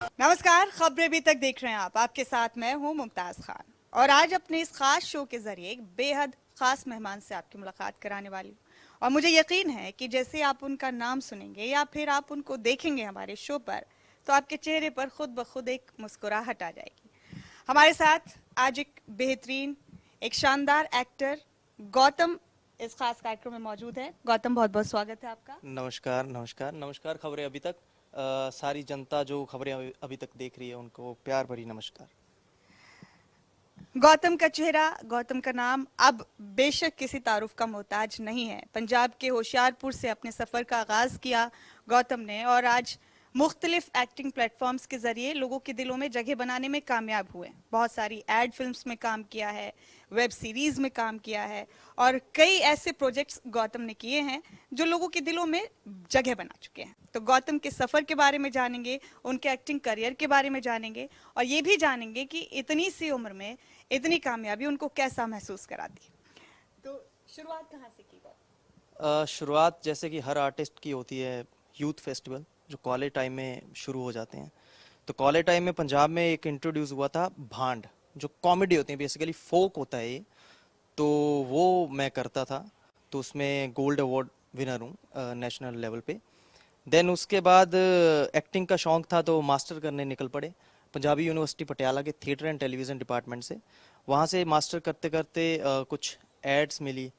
नमस्कार, खबरें अभी तक देख रहे हैं आप। आपके साथ मैं हूं मुमताज खान और आज अपने इस खास शो के जरिए एक बेहद खास मेहमान से आपकी मुलाकात कराने वाली हूं। और मुझे यकीन है कि जैसे आप उनका नाम सुनेंगे या फिर आप उनको देखेंगे हमारे शो पर, तो आपके चेहरे पर खुद ब खुद एक मुस्कुराहट आ जाएगी। हमारे साथ आज एक बेहतरीन, एक शानदार एक्टर गौतम इस खास कार्यक्रम में मौजूद है। गौतम, बहुत बहुत स्वागत है आपका। नमस्कार नमस्कार नमस्कार। खबरें अभी तक सारी जनता जो खबरें अभी तक देख रही है उनको प्यार भरी नमस्कार। गौतम का चेहरा, गौतम का नाम अब बेशक किसी तारुफ का मोहताज नहीं है। पंजाब के होशियारपुर से अपने सफ़र का आगाज़ किया गौतम ने और आज मुख्तलिफ एक्टिंग प्लेटफॉर्म्स के ज़रिए लोगों के दिलों में जगह बनाने में कामयाब हुए। बहुत सारी एड फिल्म्स में काम किया है, वेब सीरीज़ में काम किया है और कई ऐसे प्रोजेक्ट्स गौतम ने किए हैं जो लोगों के दिलों में जगह बना चुके हैं। तो गौतम के सफ़र के बारे में जानेंगे, उनके एक्टिंग करियर के बारे में जानेंगे और ये भी जानेंगे कि इतनी सी उम्र में इतनी कामयाबी उनको कैसा महसूस कराती। तो शुरुआत कहाँ से की गौतम? शुरुआत जैसे कि हर आर्टिस्ट की होती है, यूथ फेस्टिवल जो कॉलेज टाइम में शुरू हो जाते हैं। तो कॉलेज टाइम में पंजाब में एक इंट्रोड्यूस हुआ था भांड, जो कॉमेडी होती है, बेसिकली फोक होता है ये। तो वो मैं करता था, तो उसमें गोल्ड अवार्ड विनर हूँ नेशनल लेवल पे। देन उसके बाद एक्टिंग का शौक था तो मास्टर करने निकल पड़े पंजाबी यूनिवर्सिटी पटियाला के थिएटर एंड टेलीविज़न डिपार्टमेंट से। वहाँ से मास्टर करते करते कुछ एड्स मिली।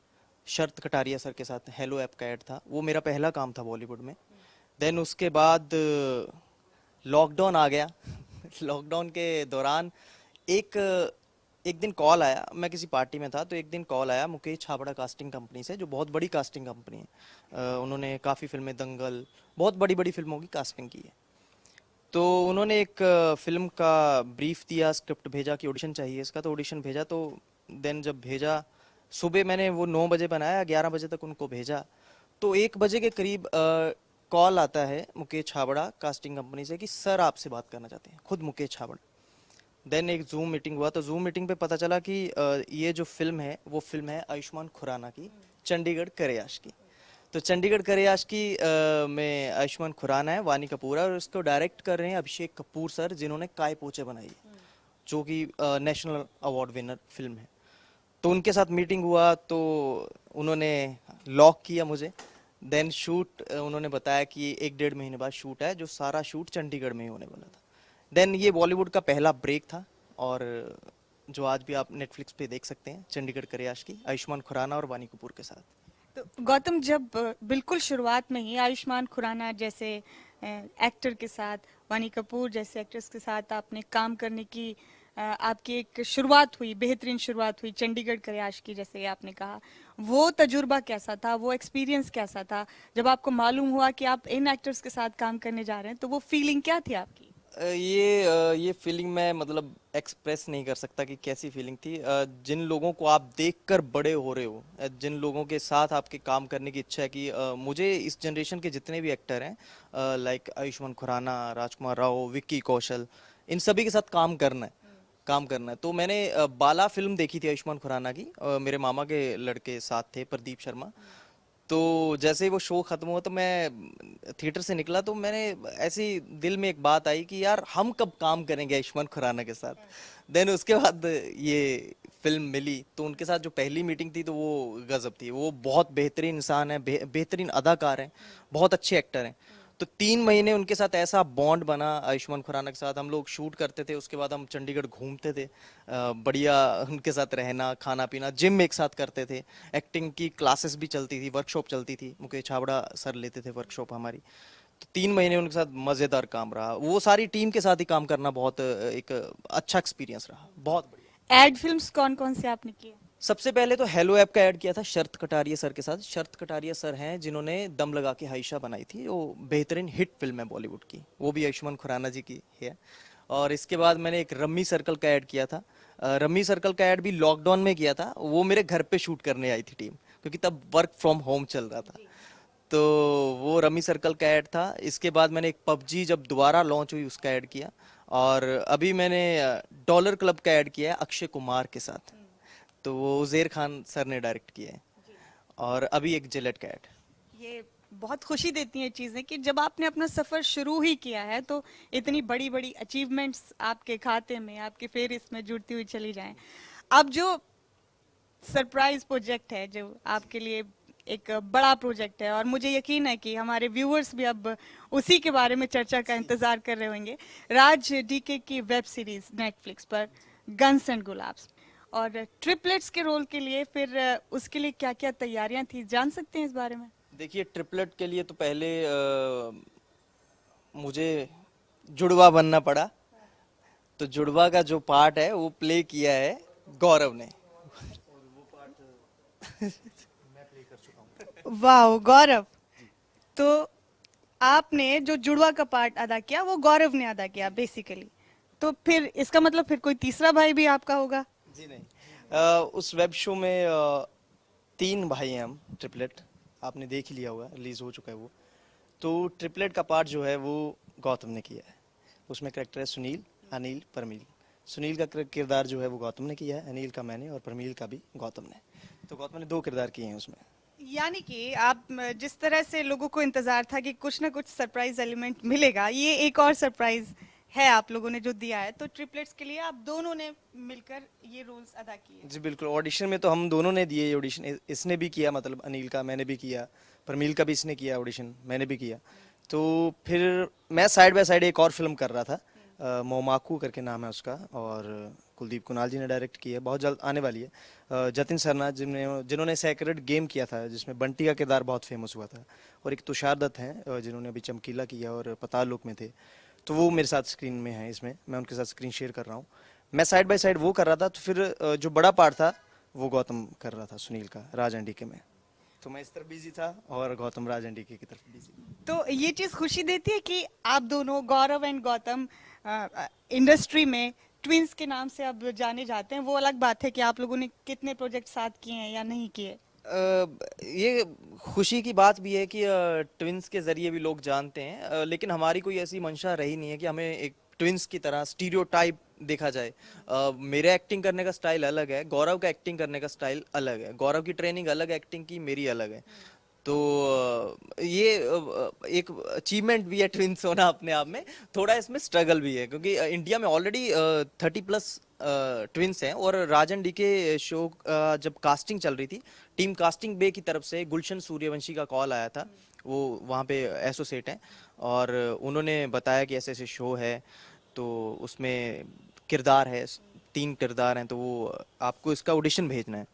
शरत कटारिया सर के साथ हेलो ऐप का ऐड था, वो मेरा पहला काम था बॉलीवुड में। देन उसके बाद लॉकडाउन आ गया। लॉकडाउन के दौरान एक एक दिन कॉल आया, मैं किसी पार्टी में था तो एक दिन कॉल आया मुकेश छाबड़ा कास्टिंग कंपनी से, जो बहुत बड़ी कास्टिंग कंपनी है। उन्होंने काफ़ी फिल्में, दंगल, बहुत बड़ी बड़ी फिल्मों की कास्टिंग की है। तो उन्होंने एक फिल्म का ब्रीफ दिया, स्क्रिप्ट भेजा कि ऑडिशन चाहिए इसका, तो ऑडिशन भेजा। तो देन जब भेजा, सुबह मैंने वो 9 बजे बनाया, 11 बजे तक उनको भेजा। तो 1 बजे के करीब कॉल आता है मुकेश छाबड़ा कास्टिंग कंपनी से कि सर आपसे बात करना चाहते हैं, खुद मुकेश छाबड़ा। देन एक जूम मीटिंग हुआ, तो जूम मीटिंग पे पता चला कि ये जो फिल्म है वो फिल्म है आयुष्मान खुराना की, चंडीगढ़ करेयाश की। तो चंडीगढ़ करेयाश की में आयुष्मान खुराना है, वानी कपूर है, और उसको डायरेक्ट कर रहे हैं अभिषेक कपूर सर, जिन्होंने काय पोचे बनाई है, जो कि नेशनल अवार्ड विनर फिल्म है। तो उनके साथ मीटिंग हुआ तो उन्होंने लॉक किया मुझे। देन शूट उन्होंने बताया कि 1 डेढ़ महीने बाद शूट है, जो सारा शूट चंडीगढ़ में ही होने वाला था। देन ये बॉलीवुड का पहला ब्रेक था, और जो आज भी आप नेटफ्लिक्स पे देख सकते हैं, चंडीगढ़ करेयाश की, आयुष्मान खुराना और वानी कपूर के साथ। तो गौतम, जब बिल्कुल शुरुआत में ही आयुष्मान खुराना जैसे एक्टर के साथ, वानी कपूर जैसे एक्ट्रेस के साथ आपने काम करने की आपकी एक शुरुआत हुई, बेहतरीन शुरुआत हुई चंडीगढ़ करेयाश की, जैसे आपने कहा, वो तजुर्बा कैसा था, वो एक्सपीरियंस कैसा था जब आपको मालूम हुआ कि आप इन एक्टर्स के साथ काम करने जा रहे हैं? तो वो फीलिंग क्या थी आपकी? ये फीलिंग मैं मतलब एक्सप्रेस नहीं कर सकता कि कैसी फीलिंग थी। जिन लोगों को आप देखकर बड़े हो रहे हो, जिन लोगों के साथ आपके काम करने की इच्छा है, कि मुझे इस जनरेशन के जितने भी एक्टर हैं, लाइक आयुष्मान खुराना, राजकुमार राव, विक्की कौशल, इन सभी के साथ काम करना है, काम करना है। तो मैंने बाला फिल्म देखी थी आयुष्मान खुराना की, मेरे मामा के लड़के साथ थे, प्रदीप शर्मा। तो जैसे ही वो शो खत्म हुआ तो मैं थिएटर से निकला, तो मैंने ऐसी दिल में एक बात आई कि यार हम कब काम करेंगे आयुष्मान खुराना के साथ। देन उसके बाद ये फिल्म मिली, तो उनके साथ जो पहली मीटिंग थी तो वो गजब थी। वो बहुत बेहतरीन इंसान है, बेहतरीन अदाकार हैं, बहुत अच्छे एक्टर हैं। तो 3 महीने उनके साथ ऐसा बॉन्ड बना आयुष्मान खुराना के साथ। हम लोग शूट करते थे, उसके बाद हम चंडीगढ़ घूमते थे, बढ़िया उनके साथ रहना, खाना पीना, जिम एक साथ करते थे, एक्टिंग की क्लासेस भी चलती थी, वर्कशॉप चलती थी, मुकेश छाबड़ा सर लेते थे वर्कशॉप हमारी। तो 3 महीने उनके साथ मज़ेदार काम रहा। वो सारी टीम के साथ ही काम करना बहुत एक अच्छा एक्सपीरियंस रहा, बहुत बढ़िया। एड फिल्म्स कौन कौन से आपने किए? सबसे पहले तो हेलो ऐप का ऐड किया था शरत कटारिया सर के साथ। शरत कटारिया सर हैं जिन्होंने दम लगा के हाइशा बनाई थी, वो बेहतरीन हिट फिल्म है बॉलीवुड की, वो भी आयुष्मान खुराना जी की है। और इसके बाद मैंने एक रम्मी सर्कल का ऐड किया था। रम्मी सर्कल का ऐड भी लॉकडाउन में किया था, वो मेरे घर पे शूट करने आई थी टीम, क्योंकि तब वर्क फ्रॉम होम चल रहा था। तो वो रमी सर्कल का ऐड था। इसके बाद मैंने एक पबजी जब दोबारा लॉन्च हुई उसका ऐड किया। और अभी मैंने डॉलर क्लब का ऐड किया है अक्षय कुमार के साथ, तो वो उज़ैर खान सर ने डायरेक्ट किया है। और अभी एक जिलेट का ऐड। ये बहुत खुशी देती हैं चीज़ें कि जब आपने अपना सफ़र शुरू ही किया है तो इतनी बड़ी बड़ी अचीवमेंट्स आपके खाते में, आपके फेहरिस्त में जुड़ती हुई चली जाएं। अब जो सरप्राइज प्रोजेक्ट है जो आपके लिए एक बड़ा प्रोजेक्ट है, और मुझे यकीन है कि हमारे व्यूअर्स भी अब उसी के बारे में चर्चा का इंतज़ार कर रहे होंगे। राज डीके की वेब सीरीज नेटफ्लिक्स पर गन्स एंड गुलाब्स, और ट्रिपलेट्स के रोल के लिए फिर उसके लिए क्या क्या तैयारियां थी, जान सकते हैं इस बारे में? देखिए, ट्रिपलेट के लिए तो पहले मुझे जुड़वा बनना पड़ा। तो जुड़वा का जो पार्ट है वो प्ले किया है गौरव ने। वाह गौरव, तो आपने जो जुड़वा का पार्ट अदा किया वो गौरव ने अदा किया बेसिकली, तो फिर इसका मतलब फिर कोई तीसरा भाई भी आपका होगा? जी नहीं, उस वेब शो में 3 भाई हैं हम, ट्रिपलेट। आपने देख ही लिया होगा, रिलीज हो चुका है वो। तो ट्रिपलेट का पार्ट जो है वो गौतम ने किया है। उसमें करेक्टर है सुनील, अनिल, परमील। सुनील का किरदार जो है वो गौतम ने किया है, अनिल का मैंने, और परमील का भी गौतम ने। तो गौतम ने 2 किरदार किए हैं उसमें। यानी कि आप जिस तरह से लोगों को इंतजार था कि कुछ ना कुछ सरप्राइज एलिमेंट मिलेगा, ये एक और सरप्राइज है आप लोगों ने जो दिया है। तो ट्रिपलेट्स के लिए आप दोनों ने मिलकर ये रोल्स अदा किए? जी बिल्कुल, ऑडिशन में तो हम दोनों ने दिए ये ऑडिशन। इसने भी किया, मतलब अनिल का, मैंने भी किया। परमील का भी इसने किया ऑडिशन, मैंने भी किया। तो फिर मैं साइड बाय साइड एक और फिल्म कर रहा था, मोमाकू करके नाम है उसका, और कुलदीप कुणाल जी ने डायरेक्ट की है, बहुत जल्द आने वाली है। जतिन सरना जिन्होंने सेक्रेड गेम किया था जिसमें बंटी का किरदार बहुत फेमस हुआ था, और एक तुषार दत्त हैं जिन्होंने अभी चमकीला किया और पाताल लोक में थे, तो वो मेरे साथ स्क्रीन में है। इसमें मैं उनके साथ स्क्रीन शेयर कर रहा हूँ। मैं साइड बाय साइड वो कर रहा था, तो फिर जो बड़ा पार्ट था वो गौतम कर रहा था, सुनील का, राज एंड डीके में। तो मैं इस तरफ बिजी था और गौतम राज एंड डीके की तरफ बिजी। तो ये चीज खुशी देती है कि आप दोनों, गौरव एंड गौतम, इंडस्ट्री में ट्विंस के नाम से अब जाने जाते हैं। वो अलग बात है कि आप लोगों ने कितने प्रोजेक्ट साथ किए हैं या नहीं किए। ये खुशी की बात भी है कि ट्विंस के जरिए भी लोग जानते हैं, लेकिन हमारी कोई ऐसी मंशा रही नहीं है कि हमें एक ट्विंस की तरह स्टीरियोटाइप देखा जाए। मेरे एक्टिंग करने का स्टाइल अलग है, गौरव का एक्टिंग करने का स्टाइल अलग है। गौरव की ट्रेनिंग अलग है, एक्टिंग की मेरी अलग है। तो ये एक अचीवमेंट भी है ट्विंस होना अपने आप में। थोड़ा इसमें स्ट्रगल भी है क्योंकि इंडिया में ऑलरेडी 30+ ट्विंस हैं। और राजन डी के शो जब कास्टिंग चल रही थी, टीम कास्टिंग बे की तरफ से गुलशन सूर्यवंशी का कॉल आया था। वो वहाँ पे एसोसिएट हैं और उन्होंने बताया कि ऐसे ऐसे शो है, तो उसमें किरदार है, 3 किरदार हैं, तो वो आपको इसका ऑडिशन भेजना है।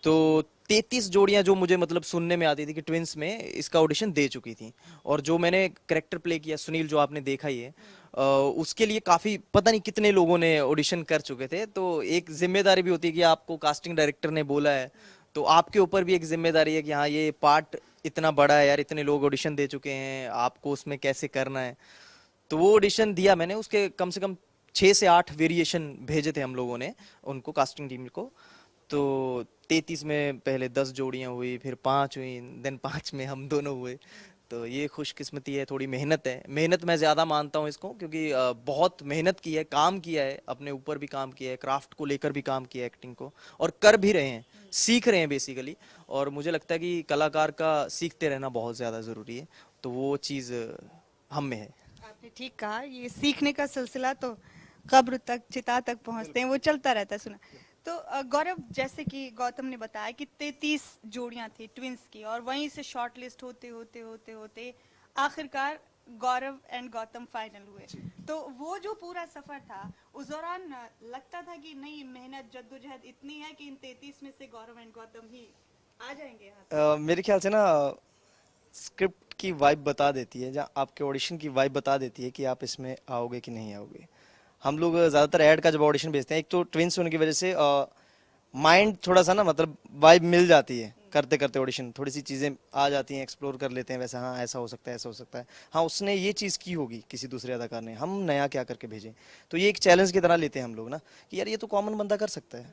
तो 33 जोड़ियां जो मुझे मतलब सुनने में आती थी कि ट्विंस में इसका ऑडिशन दे चुकी थी। और जो मैंने करेक्टर प्ले किया सुनील, जो आपने देखा ही है, उसके लिए काफी पता नहीं कितने लोगों ने ऑडिशन कर चुके थे। तो एक जिम्मेदारी भी होती है कि आपको कास्टिंग डायरेक्टर ने बोला है, तो आपके ऊपर भी एक जिम्मेदारी है कि हाँ ये पार्ट इतना बड़ा है यार, इतने लोग ऑडिशन दे चुके हैं, आपको उसमें कैसे करना है। तो वो ऑडिशन दिया मैंने, उसके कम से कम 6 से 8 वेरिएशन भेजे थे हम लोगों ने उनको, कास्टिंग टीम को। तो 33 में पहले 10 जोड़ियां हुई, फिर 5 हुई, देन 5 में हम दोनों हुए। तो ये खुशकिस्मती है, थोड़ी मेहनत है। मेहनत मैं ज़्यादा मानता हूँ इसको, क्योंकि बहुत मेहनत की है, काम किया है, अपने ऊपर भी काम किया है, क्राफ्ट को लेकर भी काम किया है, एक्टिंग को, और कर भी रहे हैं, सीख रहे हैं बेसिकली। और मुझे लगता है कि कलाकार का सीखते रहना बहुत ज़्यादा ज़रूरी है, तो वो चीज़ हम में है। आपने ठीक कहा, ये सीखने का सिलसिला तो कब्र तक, चिता तक पहुंचते हैं, वो चलता रहता है। सुना तो गौरव, जैसे कि गौतम ने बताया कि 33 जोड़ियां थी ट्विंस की, और वहीं से शॉर्ट लिस्ट होते होते होते होते आखिरकार गौरव एंड गौतम फाइनल हुए। तो वो जो पूरा सफर था, उस दौरान लगता था कि नहीं, मेहनत जद्दोजहद इतनी है कि इन 33 में से गौरव एंड गौतम ही आ जाएंगे यहाँ मेरे ख्याल से ना स्क्रिप्ट की वाइब बता देती है, जहाँ आपके ऑडिशन की वाइब बता देती है कि आप इसमें आओगे कि नहीं आओगे। हम लोग ज़्यादातर ऐड का जब ऑडिशन भेजते हैं, एक तो ट्विंस होने की वजह से माइंड थोड़ा सा ना, मतलब वाइब मिल जाती है करते करते ऑडिशन, थोड़ी सी चीज़ें आ जाती हैं, एक्सप्लोर कर लेते हैं वैसा, हाँ ऐसा हो सकता है, ऐसा हो सकता है, हाँ उसने ये चीज़ की होगी किसी दूसरे अदाकार ने, हम नया क्या करके भेजें। तो ये एक चैलेंज की तरह लेते हैं हम लोग ना, कि यार ये तो कॉमन बंदा कर सकता है,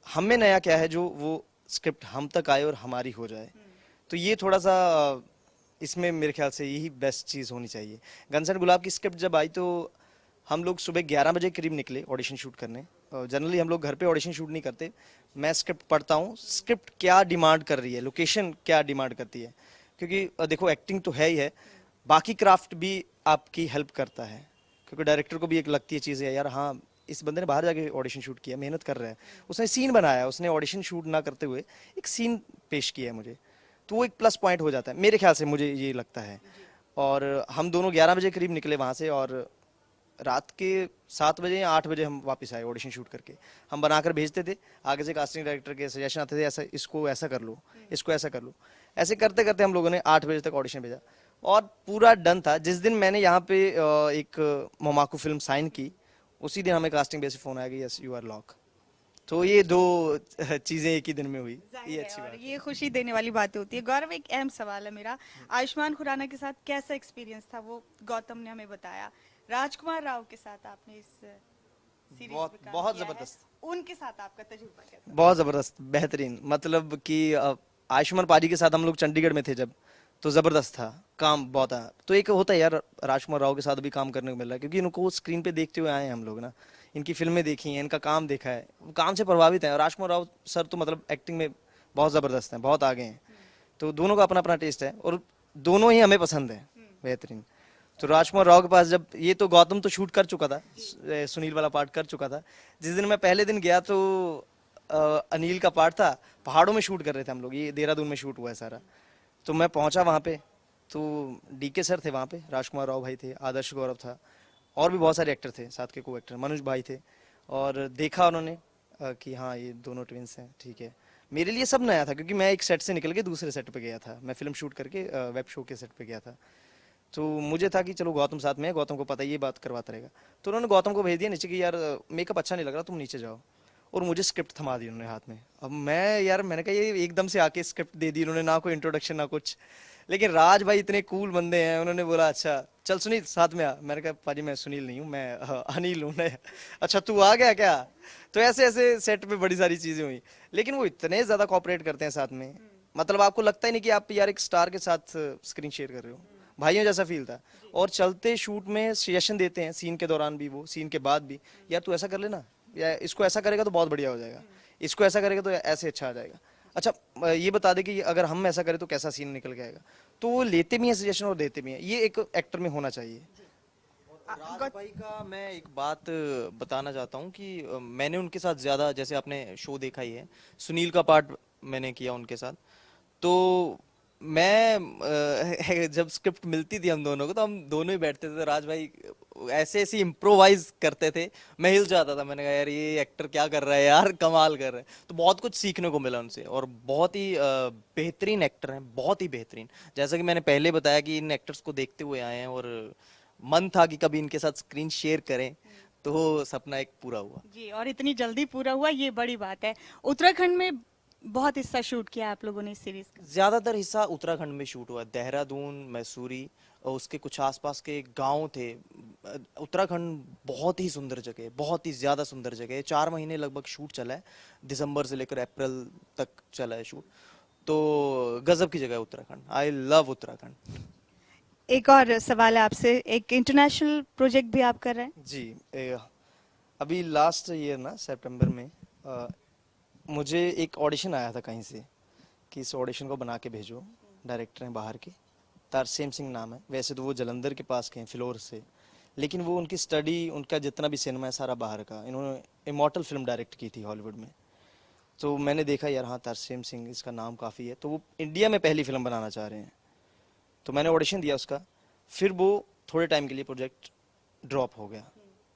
हमें नया क्या है जो वो स्क्रिप्ट हम तक आए और हमारी हो जाए। तो ये थोड़ा सा इसमें मेरे ख्याल से यही बेस्ट चीज़ होनी चाहिए। गन्स एंड गुलाब की स्क्रिप्ट जब आई तो हम लोग सुबह 11 बजे करीब निकले ऑडिशन शूट करने। जनरली हम लोग घर पे ऑडिशन शूट नहीं करते, मैं स्क्रिप्ट पढ़ता हूँ, स्क्रिप्ट क्या डिमांड कर रही है, लोकेशन क्या डिमांड करती है, क्योंकि देखो एक्टिंग तो है ही है, बाकी क्राफ्ट भी आपकी हेल्प करता है, क्योंकि डायरेक्टर को भी एक लगती है चीज़ है यार, हाँ इस बंदे ने बाहर जाके ऑडिशन शूट किया, मेहनत कर रहा है, उसने सीन बनाया, उसने ऑडिशन शूट ना करते हुए एक सीन पेश किया है मुझे, तो वो एक प्लस पॉइंट हो जाता है मेरे ख्याल से, मुझे ये लगता है। और हम दोनों 11 बजे करीब निकले वहाँ से, और रात के 7 बजे या 8 बजे हम वापस आए ऑडिशन शूट करके। हम बनाकर भेजते थे, आगे से कास्टिंग डायरेक्टर के सजेशन आते थे, ऐसा इसको ऐसा कर लो, इसको ऐसा कर लो, ऐसे करते करते हम लोगों ने 8 बजे तक ऑडिशन भेजा, और पूरा डन था। जिस दिन मैंने यहाँ पे एक मोमाकू फिल्म साइन की, उसी दिन हमें कास्टिंग बेस फोन आया कि यस यू आर लॉक। तो ये दो चीजें एक ही दिन में हुई, जाहिर ये है, अच्छी और बात ये खुशी देने वाली बात होती है। गौरव, एक अहम सवाल है मेरा, आयुष्मान खुराना के साथ कैसा एक्सपीरियंस था, वो गौतम ने हमें बताया। राजकुमार राव के साथ आपने इस सीरीज बहुत में काम बहुत किया है, जबरदस्त, उनके साथ आपका तजुर्बा कैसा बहुत जबरदस्त, बेहतरीन। मतलब कि आयुष्मान पाजी के साथ हम लोग चंडीगढ़ में थे जब, तो जबरदस्त था, काम बहुत है। तो एक होता है यार, राजकुमार राव के साथ भी काम करने को मिल रहा है, क्योंकि इनको स्क्रीन पे देखते हुए आए हैं हम लोग ना, इनकी फिल्में देखी हैं, इनका काम देखा है, वो काम से प्रभावित है। और राजकुमार राव सर तो मतलब एक्टिंग में बहुत जबरदस्त हैं, बहुत आगे हैं। तो दोनों का अपना अपना टेस्ट है, और दोनों ही हमें पसंद है, बेहतरीन। तो राजकुमार राव के पास जब, ये तो गौतम तो शूट कर चुका था, सुनील वाला पार्ट कर चुका था। जिस दिन मैं पहले दिन गया तो अनिल का पार्ट था, पहाड़ों में शूट कर रहे थे हम लोग, ये देहरादून में शूट हुआ है सारा। तो मैं पहुंचा वहाँ पे, तो डीके सर थे वहाँ पे, राजकुमार राव भाई थे, आदर्श गौरव था, और भी बहुत सारे एक्टर थे साथ के, को एक्टर मनोज भाई थे। और देखा उन्होंने कि हाँ ये दोनों ट्विंस हैं, ठीक है। मेरे लिए सब नया था, क्योंकि मैं एक सेट से निकल के दूसरे सेट पे गया था, मैं फिल्म शूट करके वेब शो के सेट पे गया था। तो मुझे था कि चलो गौतम साथ में है, गौतम को पता है, ये बात करवाता रहेगा। तो उन्होंने गौतम को भेज दिया नीचे कि यार मेकअप अच्छा नहीं लग रहा, तुम नीचे जाओ। और मुझे स्क्रिप्ट थमा दी उन्होंने हाथ में। अब मैं यार, मैंने कहा ये एकदम से आके स्क्रिप्ट दे दी उन्होंने, ना कोई इंट्रोडक्शन ना कुछ। लेकिन राज भाई इतने कूल बंदे हैं, उन्होंने बोला अच्छा चल सुनील साथ में आ। मैंने कहा पाजी मैं सुनील नहीं हूँ, मैं अनिल हूँ। अच्छा तू आ गया क्या? तो ऐसे ऐसे सेट पे बड़ी सारी चीजें हुई, लेकिन वो इतने ज्यादा कॉपरेट करते हैं साथ में, मतलब आपको लगता ही नहीं कि आप यार एक स्टार के साथ स्क्रीन शेयर कर रहे हो, भाइयों जैसा फील था। और चलते शूट में सजेशन देते हैं, सीन के दौरान भी, वो सीन के बाद भी, यार तू ऐसा कर लेना, या इसको ऐसा करेगा तो बहुत बढ़िया हो जाएगा, इसको ऐसा करेगा तो ऐसे अच्छा आ जाएगा। अच्छा ये बता दे कि अगर हम ऐसा करें तो कैसा सीन निकल के आएगा। तो वो लेते भी हैं सजेशन और देते भी हैं, ये एक एक्टर में होना चाहिए। राज भाई का मैं एक बात बताना चाहता हूँ कि मैंने उनके साथ ज्यादा, जैसे आपने शो देखा ही है, सुनील का पार्ट मैंने किया उनके साथ। तो मैं जब स्क्रिप्ट मिलती थी हम दोनों को, तो हम दोनों ही बैठते थे, राज भाई ऐसे ऐसे इम्प्रोवाइज करते थे, मैं हिल जाता था। मैंने कहा यार ये एक्टर क्या कर रहा है यार, कमाल कर रहा है। तो बहुत कुछ सीखने को मिला उनसे, और बहुत ही बेहतरीन एक्टर हैं, बहुत ही बेहतरीन। जैसा कि मैंने पहले बताया कि इन एक्टर्स को देखते हुए आए हैं, और मन था कि कभी इनके साथ स्क्रीन शेयर करें, तो वो सपना एक पूरा हुआ। जी, और इतनी जल्दी पूरा हुआ, ये बड़ी बात है। उत्तराखंड में बहुत हिस्सा शूट किया आप लोगों ने इस सीरीज का। ज्यादातर हिस्सा उत्तराखंड में शूट हुआ, देहरादून, मैसूरी और उसके कुछ आसपास के गांव थे। उत्तराखंड बहुत ही सुंदर जगह है, बहुत ही ज्यादा सुंदर जगह है। 4 महीने लगभग शूट चला है, दिसंबर से लेकर अप्रैल तक चला है शूट। तो गजब की जगह है उत्तराखंड, आई लव उत्तराखंड। एक और सवाल है आपसे, एक इंटरनेशनल प्रोजेक्ट भी आप कर रहे हैं। जी, अभी लास्ट ईयर ना सितंबर में मुझे एक ऑडिशन आया था कहीं से, कि इस ऑडिशन को बना के भेजो, डायरेक्टर हैं बाहर के, तारसेम सिंह नाम है। वैसे तो वो जलंधर के पास के हैं, फ्लोर से, लेकिन वो उनकी स्टडी, उनका जितना भी सिनेमा है सारा बाहर का। इन्होंने इमॉर्टल फिल्म डायरेक्ट की थी हॉलीवुड में। तो मैंने देखा यार हाँ तारसेम सिंह, इसका नाम काफ़ी है, तो वो इंडिया में पहली फिल्म बनाना चाह रहे हैं। तो मैंने ऑडिशन दिया उसका, फिर वो थोड़े टाइम के लिए प्रोजेक्ट ड्रॉप हो गया,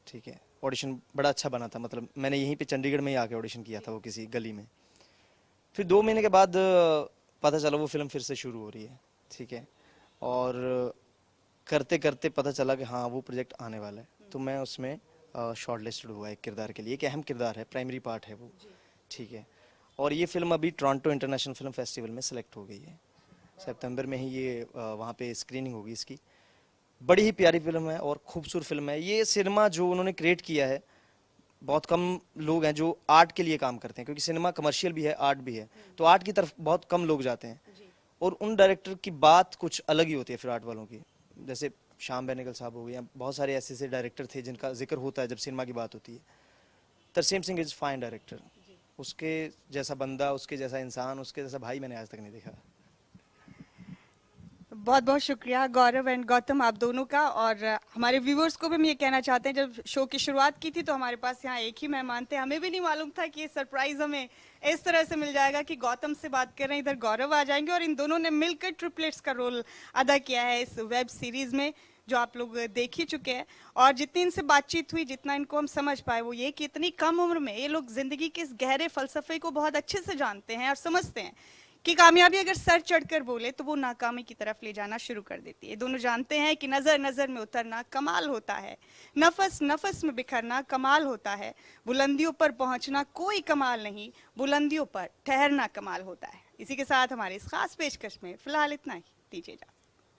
ठीक है। ऑडिशन बड़ा अच्छा बना था, मतलब मैंने यहीं पे चंडीगढ़ में ही आके ऑडिशन किया था, वो किसी गली में। फिर 2 महीने के बाद पता चला वो फिल्म फिर से शुरू हो रही है, ठीक है। और करते करते पता चला कि हाँ वो प्रोजेक्ट आने वाला है, तो मैं उसमें शॉर्ट लिस्टेड हुआ एक किरदार के लिए, एक अहम किरदार है, प्राइमरी पार्ट है वो, ठीक है। और ये फिल्म अभी टोरंटो इंटरनेशनल फिल्म फेस्टिवल में सेलेक्ट हो गई है, सितंबर में ही ये वहाँ पे स्क्रीनिंग होगी इसकी। बड़ी ही प्यारी फिल्म है और खूबसूरत फिल्म है। ये सिनेमा जो उन्होंने क्रिएट किया है, बहुत कम लोग हैं जो आर्ट के लिए काम करते हैं, क्योंकि सिनेमा कमर्शियल भी है, आर्ट भी है, तो आर्ट की तरफ बहुत कम लोग जाते हैं। और उन डायरेक्टर की बात कुछ अलग ही होती है फिर आर्ट वालों की, जैसे श्याम बेनेगल साहब हो गए, या बहुत सारे ऐसे ऐसे डायरेक्टर थे जिनका जिक्र होता है जब सिनेमा की बात होती है। Tarsem Singh is fine director, उसके जैसा बंदा, उसके जैसा इंसान, उसके जैसा भाई मैंने आज तक नहीं देखा। बहुत बहुत शुक्रिया गौरव एंड गौतम, आप दोनों का। और हमारे व्यूअर्स को भी हम ये कहना चाहते हैं, जब शो की शुरुआत की थी तो हमारे पास यहाँ एक ही मेहमान थे, हमें भी नहीं मालूम था कि ये सरप्राइज हमें इस तरह से मिल जाएगा कि गौतम से बात कर रहे हैं, इधर गौरव आ जाएंगे, और इन दोनों ने मिलकर ट्रिपलेट्स का रोल अदा किया है इस वेब सीरीज में, जो आप लोग देख ही चुके हैं। और जितनी इनसे बातचीत हुई, जितना इनको हम समझ पाए, वो ये कि इतनी कम उम्र में ये लोग जिंदगी के इस गहरे फलसफे को बहुत अच्छे से जानते हैं और समझते हैं कि कामयाबी अगर सर चढ़कर बोले तो वो नाकामी की तरफ ले जाना शुरू कर देती है। दोनों जानते हैं कि नजर नजर में उतरना कमाल होता है, नफस नफस में बिखरना कमाल होता है, बुलंदियों पर पहुंचना कोई कमाल नहीं, बुलंदियों पर ठहरना कमाल होता है। इसी के साथ हमारे इस खास पेशकश में फिलहाल इतना ही, दीजिए इजाजत।